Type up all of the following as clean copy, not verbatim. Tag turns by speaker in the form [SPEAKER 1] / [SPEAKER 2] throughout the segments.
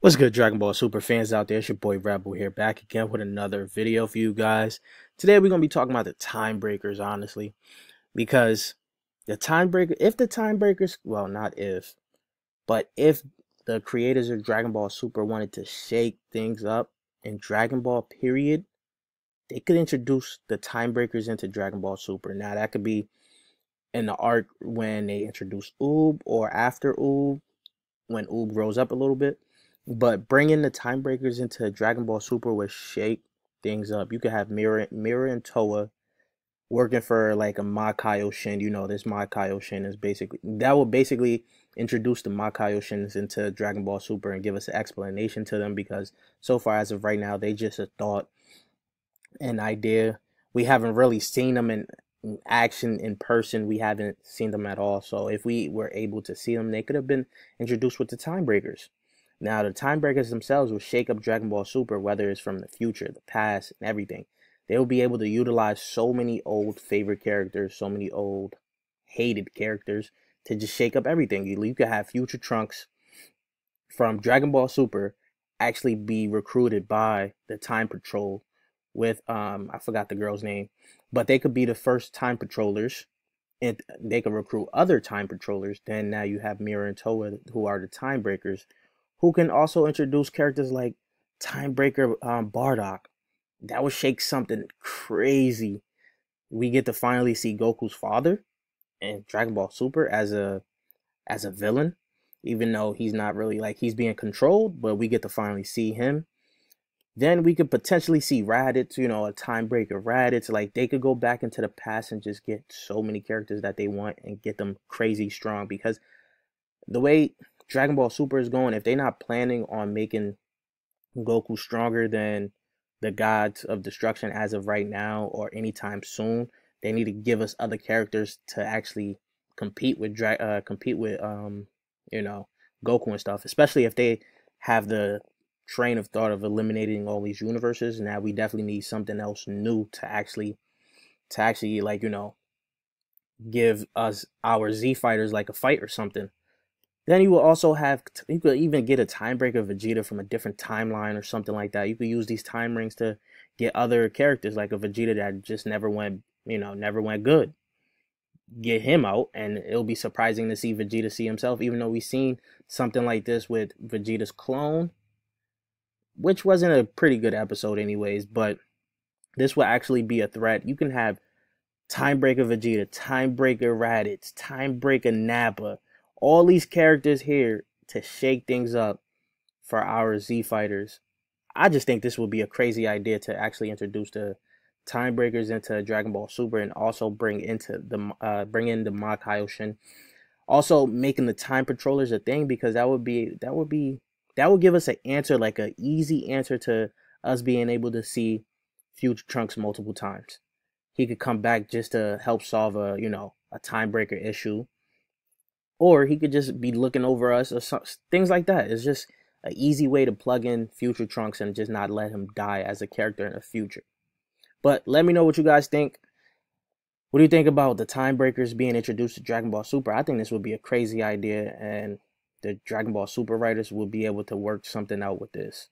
[SPEAKER 1] What's good, Dragon Ball Super fans out there? It's your boy Rebel here, back again with another video for you guys. Today we're going to be talking about the time breakers, honestly, because if the time breakers, well, not if, but if the creators of Dragon Ball Super wanted to shake things up in Dragon Ball period, they could introduce the time breakers into Dragon Ball Super. Now, that could be in the arc when they introduce Oob or after Oob, when Oob grows up a little bit. But bringing the time breakers into Dragon Ball Super would shake things up. You could have Mira and Toa working for like a Kaioshin. You know, this Kaioshin is that will basically introduce the Kaioshin into Dragon Ball Super and give us an explanation to them, because so far as of right now, they just a thought, an idea. We haven't really seen them in action in person. We haven't seen them at all. So if we were able to see them, they could have been introduced with the time breakers. Now, the time breakers themselves will shake up Dragon Ball Super, whether it's from the future, the past, and everything. They will be able to utilize so many old favorite characters, so many old hated characters to just shake up everything. You could have future Trunks from Dragon Ball Super actually be recruited by the Time Patrol with I forgot the girl's name, but they could be the first Time Patrollers, and they could recruit other Time Patrollers. Then now you have Mira and Toa, who are the Time Breakers, who can also introduce characters like Time Breaker Bardock. That would shake something crazy. We get to finally see Goku's father in Dragon Ball Super as a villain, even though he's not really, like, he's being controlled, but we get to finally see him. Then we could potentially see Raditz, a time breaker Raditz. Like, they could go back into the past and just get so many characters that they want and get them crazy strong, because the way Dragon Ball Super is going, if they're not planning on making Goku stronger than the gods of destruction as of right now or anytime soon, they need to give us other characters to actually compete with Goku and stuff, especially if they have the train of thought of eliminating all these universes. Now we definitely need something else new to actually like, give us our Z fighters like a fight or something. Then you will also you could even get a time breaker Vegeta from a different timeline or something like that. You could use these time rings to get other characters, like a Vegeta that just never went good. Get him out, and it'll be surprising to see Vegeta see himself, even though we've seen something like this with Vegeta's clone, which wasn't a pretty good episode anyways, but this will actually be a threat. You can have Time Breaker Vegeta, Time Breaker Raditz, Time Breaker Nappa, all these characters here to shake things up for our Z fighters. I just think this would be a crazy idea to actually introduce the time breakers into Dragon Ball Super, and also bring in the Kaioshin. Also making the time patrollers a thing, because that would give us an answer, like an easy answer to us being able to see future Trunks multiple times. He could come back just to help solve a time breaker issue, or he could just be looking over us, or things like that. It's just an easy way to plug in future Trunks and just not let him die as a character in the future. But let me know what you guys think. What do you think about the time breakers being introduced to Dragon Ball Super? I think this would be a crazy idea, and the Dragon Ball Super writers will be able to work something out with this.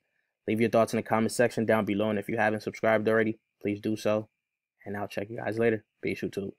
[SPEAKER 1] Leave your thoughts in the comment section down below, and if you haven't subscribed already, please do so. And I'll check you guys later. Peace, YouTube.